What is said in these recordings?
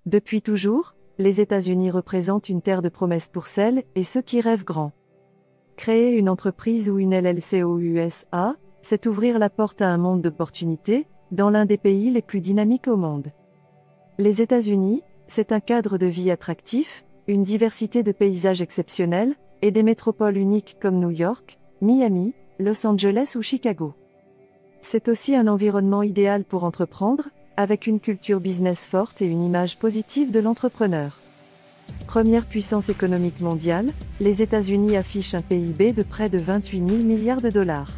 Depuis toujours, les États-Unis représentent une terre de promesses pour celles et ceux qui rêvent grand. Créer une entreprise ou une LLC aux USA, c'est ouvrir la porte à un monde d'opportunités, dans l'un des pays les plus dynamiques au monde. Les États-Unis, c'est un cadre de vie attractif, une diversité de paysages exceptionnels, et des métropoles uniques comme New York, Miami, Los Angeles ou Chicago. C'est aussi un environnement idéal pour entreprendre, avec une culture business forte et une image positive de l'entrepreneur. Première puissance économique mondiale, les États-Unis affichent un PIB de près de 28 000 milliards de dollars.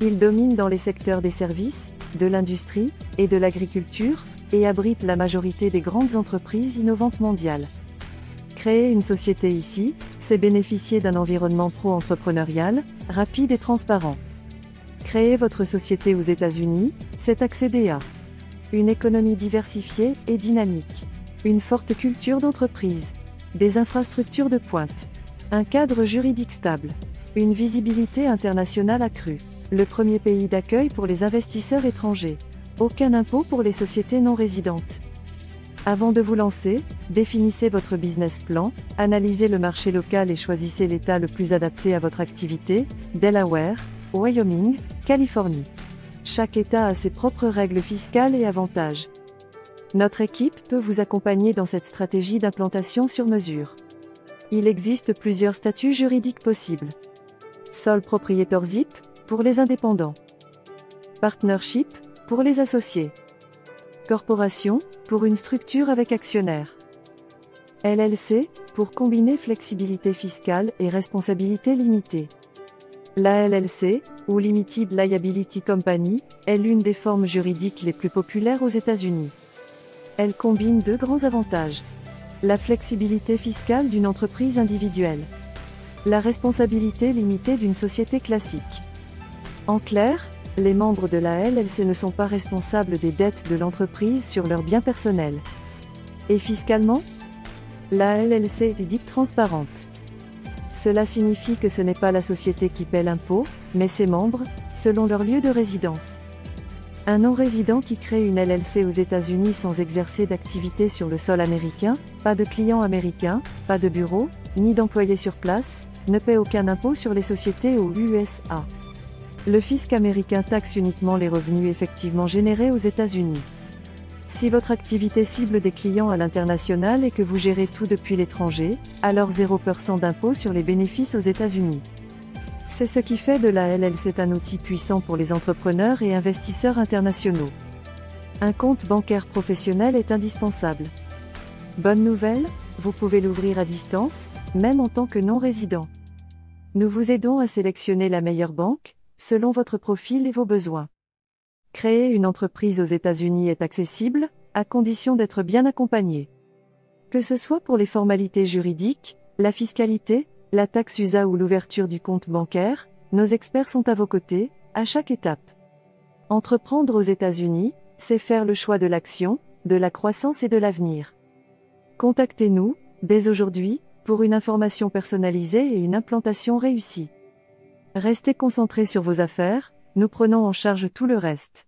Ils dominent dans les secteurs des services, de l'industrie et de l'agriculture, et abritent la majorité des grandes entreprises innovantes mondiales. Créer une société ici, c'est bénéficier d'un environnement pro-entrepreneurial, rapide et transparent. Créer votre société aux États-Unis, c'est accéder à une économie diversifiée et dynamique, une forte culture d'entreprise, des infrastructures de pointe, un cadre juridique stable, une visibilité internationale accrue, le premier pays d'accueil pour les investisseurs étrangers, aucun impôt pour les sociétés non résidentes. Avant de vous lancer, définissez votre business plan, analysez le marché local et choisissez l'État le plus adapté à votre activité, Delaware, Wyoming, Californie. Chaque État a ses propres règles fiscales et avantages. Notre équipe peut vous accompagner dans cette stratégie d'implantation sur mesure. Il existe plusieurs statuts juridiques possibles. Sole proprietorship, pour les indépendants. Partnership, pour les associés. Corporation, pour une structure avec actionnaires. LLC, pour combiner flexibilité fiscale et responsabilité limitée. La LLC, ou Limited Liability Company, est l'une des formes juridiques les plus populaires aux États-Unis. Elle combine deux grands avantages. La flexibilité fiscale d'une entreprise individuelle. La responsabilité limitée d'une société classique. En clair, les membres de la LLC ne sont pas responsables des dettes de l'entreprise sur leurs biens personnels. Et fiscalement, la LLC est dite transparente. Cela signifie que ce n'est pas la société qui paie l'impôt, mais ses membres, selon leur lieu de résidence. Un non-résident qui crée une LLC aux États-Unis sans exercer d'activité sur le sol américain, pas de clients américains, pas de bureau, ni d'employés sur place, ne paie aucun impôt sur les sociétés aux USA. Le fisc américain taxe uniquement les revenus effectivement générés aux États-Unis. Si votre activité cible des clients à l'international et que vous gérez tout depuis l'étranger, alors 0% d'impôt sur les bénéfices aux États-Unis. C'est ce qui fait de la LLC un outil puissant pour les entrepreneurs et investisseurs internationaux. Un compte bancaire professionnel est indispensable. Bonne nouvelle, vous pouvez l'ouvrir à distance, même en tant que non-résident. Nous vous aidons à sélectionner la meilleure banque, selon votre profil et vos besoins. Créer une entreprise aux États-Unis est accessible, à condition d'être bien accompagné. Que ce soit pour les formalités juridiques, la fiscalité, la taxe USA ou l'ouverture du compte bancaire, nos experts sont à vos côtés, à chaque étape. Entreprendre aux États-Unis, c'est faire le choix de l'action, de la croissance et de l'avenir. Contactez-nous, dès aujourd'hui, pour une information personnalisée et une implantation réussie. Restez concentrés sur vos affaires, nous prenons en charge tout le reste.